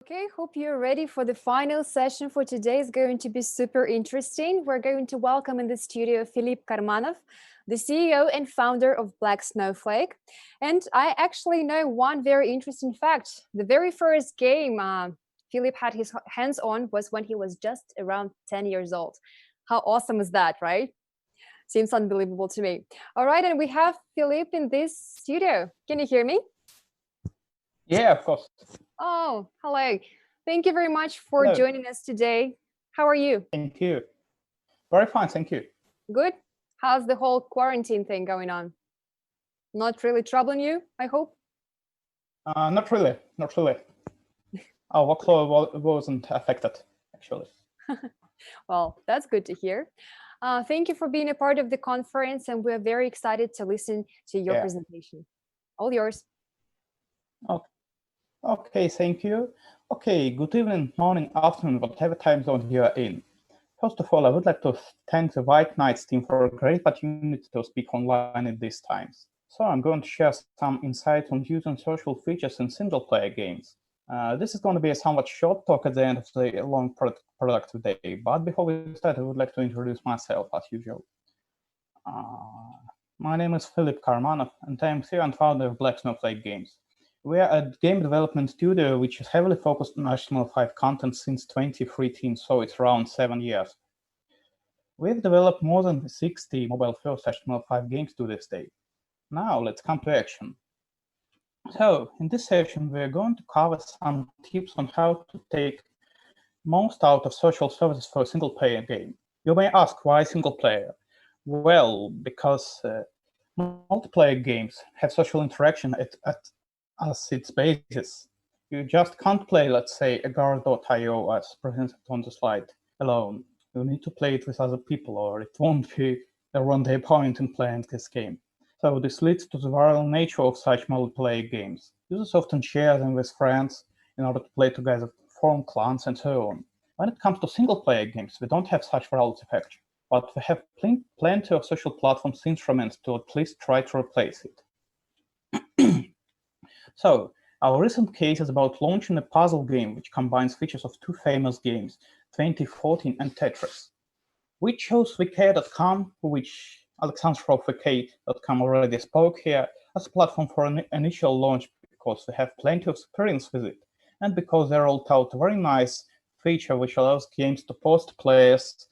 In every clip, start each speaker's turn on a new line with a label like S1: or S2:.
S1: Okay, hope you're ready for the final session for today. It's going to be super interesting. We're going to welcome in the studio Filipp Karmanov, the CEO and founder of Black Snowflake. And I actually know one very interesting fact. The very first game Philip had his hands on was when he was just around 10 years old. How awesome is that, right? Seems unbelievable to me. All right, and we have Philip in this studio. Can you hear me?
S2: Yeah, of course.
S1: Oh, hello. Thank you very much for
S2: Hello.
S1: joining us today. How are you?
S2: Thank you. Very fine, thank you.
S1: Good? How's the whole quarantine thing going on? Not really troubling you, I hope?
S2: Not really, not really. Our workload wasn't affected, actually.
S1: Well, that's good to hear. Thank you for being a part of the conference, and we're very excited to listen to your
S2: Yeah.
S1: presentation. All yours.
S2: Okay, thank you. Okay, good evening, morning, afternoon, whatever time zone you are in. First of all, I would like to thank the White Knights team for a great opportunity to speak online at these times. So I'm going to share some insights on using social features in single-player games. This is going to be a somewhat short talk at the end of the long productive day, but before we start, I would like to introduce myself as usual. My name is Filipp Karmanov, and I am CEO and founder of Black Snowflake Games. We are a game development studio which is heavily focused on HTML5 content since 2013, so it's around 7 years. We've developed more than 60 mobile-first HTML5 games to this day. Now let's come to action. So in this session, we're going to cover some tips on how to take most out of social services for a single-player game. You may ask, why single-player? Well, because multiplayer games have social interaction as its basis. You just can't play, let's say, a Guard.io as presented on the slide alone. You need to play it with other people, or it won't be a rendezvous point in playing this game. So this leads to the viral nature of such multiplayer games. Users often share them with friends in order to play together, form clans, and so on. When it comes to single-player games, we don't have such virality factor, but we have plenty of social platforms instruments to at least try to replace it. So, our recent case is about launching a puzzle game which combines features of two famous games, 2014 and Tetris. We chose VK.com, which Alexander from VK.com already spoke here, as a platform for an initial launch because we have plenty of experience with it, and because they rolled out a very nice feature which allows games to post to players'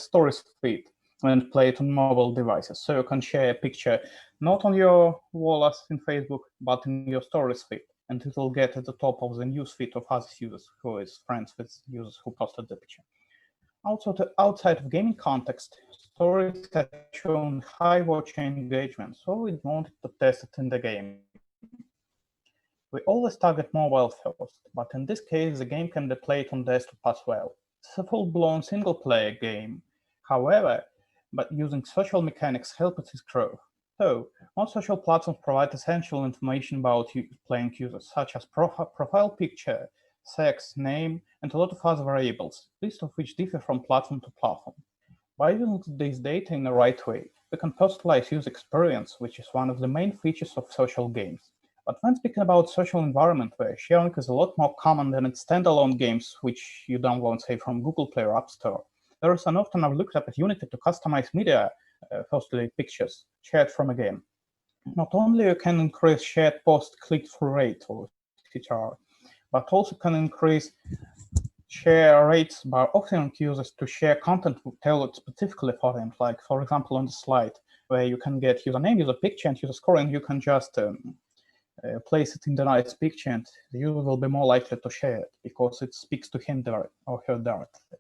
S2: stories feed when played on mobile devices. So you can share a picture not on your wall as in Facebook, but in your stories feed, and it will get at the top of the news feed of other users who is friends with users who posted the picture. Also, outside of gaming context, stories have shown high watch engagement, so we wanted to test it in the game. We always target mobile first, but in this case, the game can be played on desktop as well. It's a full-blown single-player game. However, but using social mechanics helps its growth. So, most social platforms provide essential information about playing users, such as profile picture, sex, name, and a lot of other variables, list of which differ from platform to platform. By using this data in the right way, we can personalize user experience, which is one of the main features of social games. But when speaking about social environment, where sharing is a lot more common than in standalone games, which you download, say, from Google Play or App Store, there is an often overlooked opportunity to customize media, firstly pictures, shared from a game. Not only you can increase shared post click-through rate, or CTR, but also can increase share rates by offering users to share content tailored specifically for them, like, for example, on the slide, where you can get username, user picture, and user score, and you can just place it in the nice picture, and the user will be more likely to share it because it speaks to him or her directly.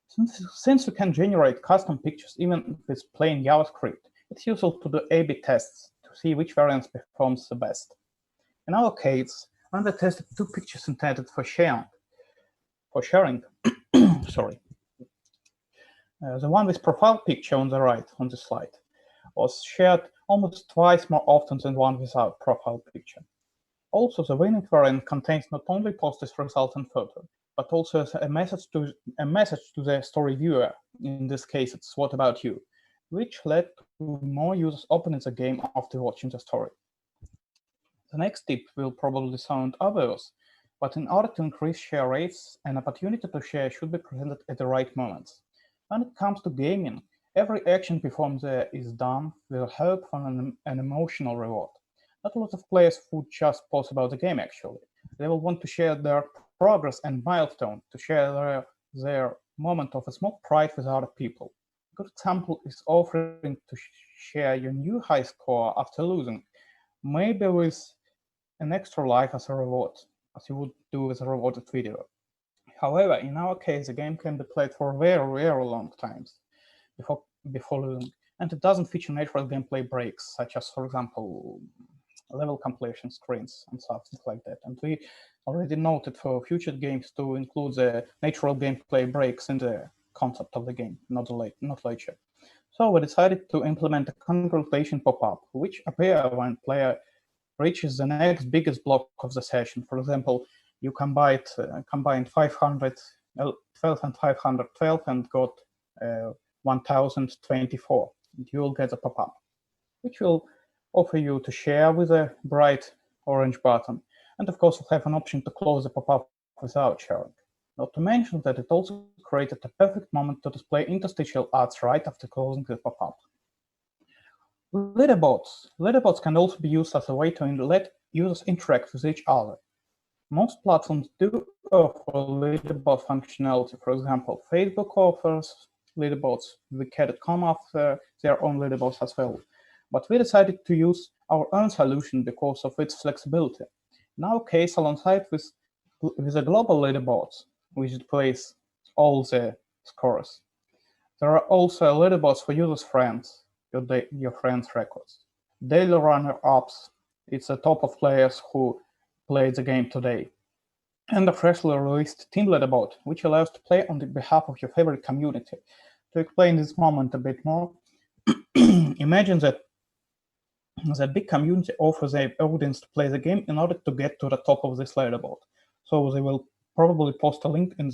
S2: Since you can generate custom pictures even with plain JavaScript, it's useful to do A/B tests to see which variant performs the best. In our case, when we tested two pictures intended for sharing, sorry, the one with profile picture on the right on the slide was shared almost twice more often than one without profile picture. Also, the winning variant contains not only posted result and photo, but also a message to the story viewer. In this case, it's "What about you?", which led to more users opening the game after watching the story. The next tip will probably sound obvious, but in order to increase share rates, an opportunity to share should be presented at the right moments. When it comes to gaming, every action performed there is done with hope for an emotional reward. Not a lot of players would just post about the game actually. They will want to share their progress and milestone, to share their moment of a small pride with other people. A good example is offering to share your new high score after losing, maybe with an extra life as a reward, as you would do with a rewarded video. However, in our case, the game can be played for very long times before, before losing, and it doesn't feature natural gameplay breaks, such as, for example, level completion screens and something like that. And we already noted for future games to include the natural gameplay breaks in the concept of the game, not later. So we decided to implement a congratulation pop-up, which appear when player reaches the next biggest block of the session. For example, you combined 512 and 512 and got 1024. And you'll get a pop-up, which will offer you to share with a bright orange button. And of course, you'll have an option to close the pop-up without sharing. Not to mention that it also created a perfect moment to display interstitial ads right after closing the pop-up. Leaderboards can also be used as a way to let users interact with each other. Most platforms do offer leaderboard functionality. For example, Facebook offers leaderboards, Wiki.com offers their own leaderboards as well. But we decided to use our own solution because of its flexibility. In our case, alongside with the global leaderboards, which displays all the scores, there are also leaderboards for users' friends, your friends' records. Daily runner-ups, it's the top of players who played the game today. And a freshly released team leaderboard, which allows to play on the behalf of your favorite community. To explain this moment a bit more, imagine that the big community offers their audience to play the game in order to get to the top of this leaderboard. So they will probably post a link in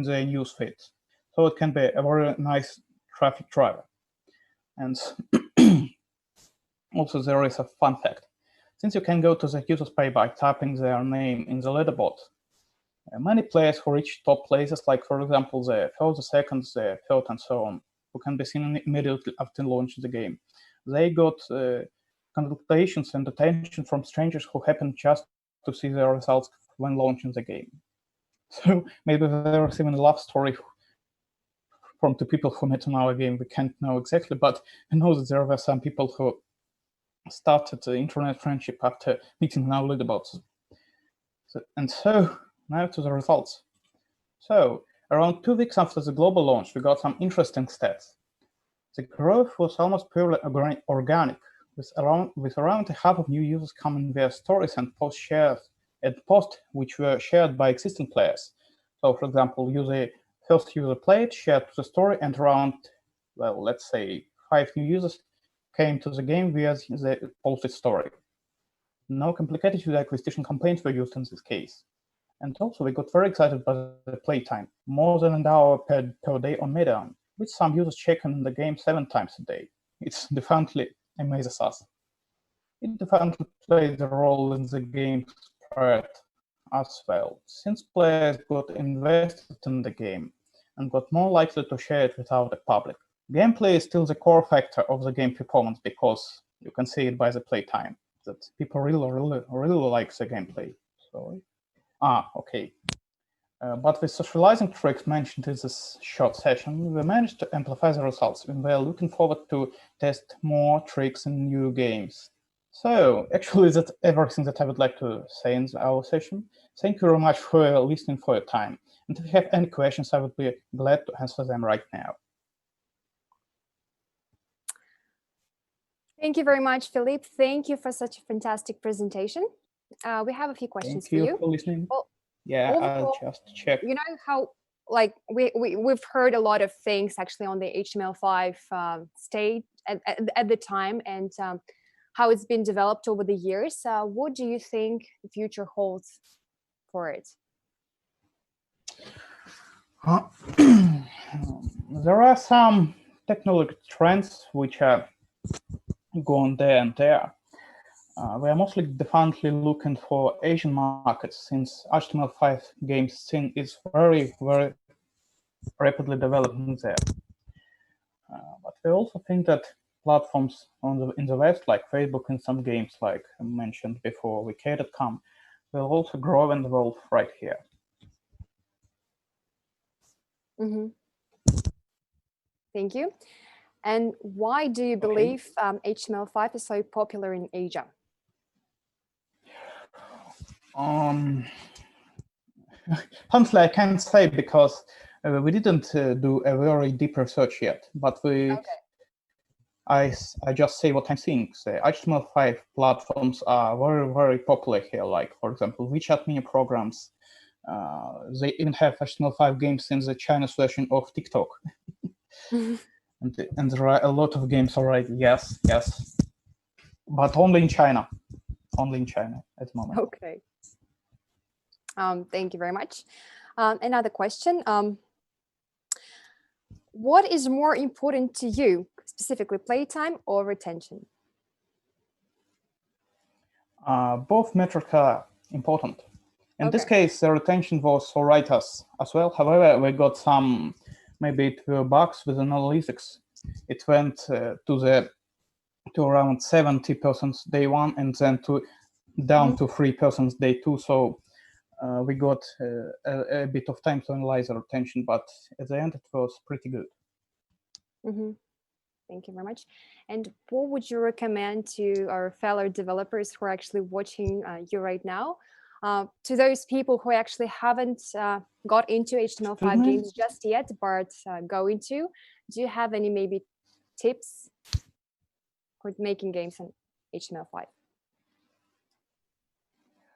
S2: their news feeds. So it can be a very nice traffic driver. And also there is a fun fact. Since you can go to the user's page by typing their name in the leaderboard, many players who reach top places, like for example the first, the second, the third, and so on, who can be seen immediately after launching the game, they got congratulations and attention from strangers who happen just to see their results when launching the game. So maybe there is even a love story from two people who met on our game. We can't know exactly, but I know that there were some people who started the internet friendship after meeting our leaderboards. So now to the results. So around 2 weeks after the global launch, we got some interesting stats. The growth was almost purely organic, with around half of new users coming via stories and posts which were shared by existing players. So, for example, first user played, shared to the story, and around, well, let's say 5 new users came to the game via the posted story. No complicated user acquisition campaigns were used in this case. And also, we got very excited by the playtime, more than an hour per day on Medium, with some users checking the game 7 times a day. It definitely amazes us. It definitely plays a role in the game spread as well, since players got invested in the game and got more likely to share it without the public. Gameplay is still the core factor of the game performance because you can see it by the playtime, that people really like the gameplay. Okay. But with socializing tricks mentioned in this short session, we managed to amplify the results, and we are looking forward to test more tricks in new games. So, actually, that's everything that I would like to say in our session. Thank you very much for listening, for your time. And if you have any questions, I would be glad to answer them right now.
S1: Thank you very much, Filipp. Thank you for such a fantastic presentation. We have a few questions for you.
S2: Thank you for listening.
S1: Well,
S2: yeah,
S1: overall,
S2: I'll just check.
S1: You know how, like, we've heard a lot of things actually on the HTML5 state at the time, and how it's been developed over the years. What do you think the future holds for it?
S2: There are some technological trends which are going there and there. We are mostly definitely looking for Asian markets since HTML5 games scene is very, very rapidly developing there. But we also think that platforms in the West, like Facebook and some games like I mentioned before, VK.com, will also grow and evolve right here.
S1: Thank you. And why do you believe HTML5 is so popular in Asia?
S2: Honestly, I can't say because we didn't do a very deep research yet, but I just say what I'm seeing. The HTML5 platforms are very, very popular here. Like, for example, WeChat mini programs. They even have HTML5 games in the Chinese version of TikTok. And there are a lot of games already. Yes, but only in China. Only in China at the moment.
S1: Okay. Thank you very much. Another question. What is more important to you, specifically playtime or retention?
S2: Both metrics are important. In this case, the retention was for writers as well. However, we got some, maybe it were bugs with analytics. It went to around 70% day one and then down to 3% day two. So we got a bit of time to analyze the retention, but at the end it was pretty good.
S1: Thank you very much. And what would you recommend to our fellow developers who are actually watching you right now? To those people who actually haven't got into HTML5 games just yet, but going to, do you have any maybe tips for making games in HTML5?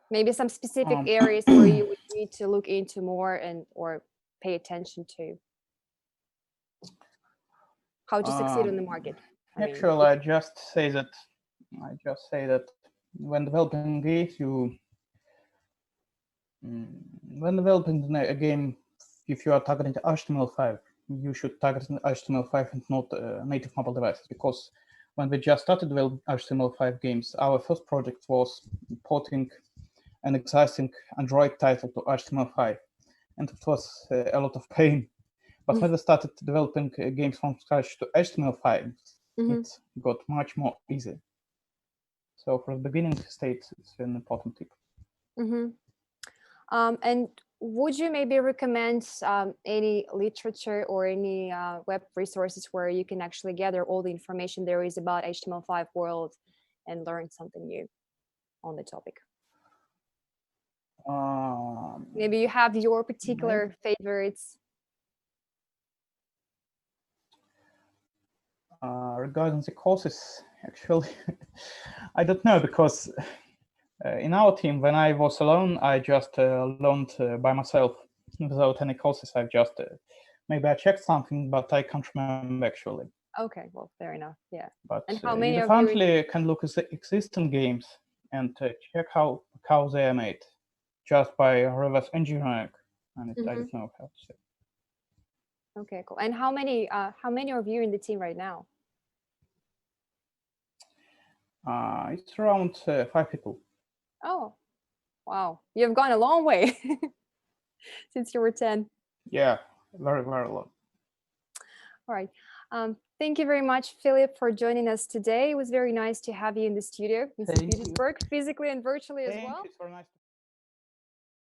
S1: Maybe some specific areas where you would need to look into more and or pay attention to. How to succeed on the market.
S2: Actually, I just say that when developing games, when developing a game, if you are targeting HTML5, you should target HTML5 and not native mobile devices, because when we just started developing HTML5 games, our first project was porting an existing Android title to HTML5, and it was a lot of pain. But when we started developing games from scratch to HTML5, it got much more easy. So for the beginning state, it's an important tip.
S1: And would you maybe recommend any literature or any web resources where you can actually gather all the information there is about HTML5 world and learn something new on the topic? Maybe you have your particular favorites.
S2: Regarding the courses, actually, I don't know, because in our team, when I was alone, I just learned by myself without any courses. I've just, maybe I checked something, but I can't remember actually.
S1: Okay, well, fair enough, yeah.
S2: But
S1: and how many
S2: you
S1: of
S2: definitely can look at the existing games and check how they are made just by reverse engineering. And I don't know how to say.
S1: Okay, cool. And how many of you in the team right now?
S2: It's around 5 people.
S1: Oh, wow. You've gone a long way since you were 10.
S2: Yeah, very, very long.
S1: All right. Thank you very much, Filipp, for joining us today. It was very nice to have you in the studio in St. Petersburg, physically and virtually as well.
S2: It's very nice to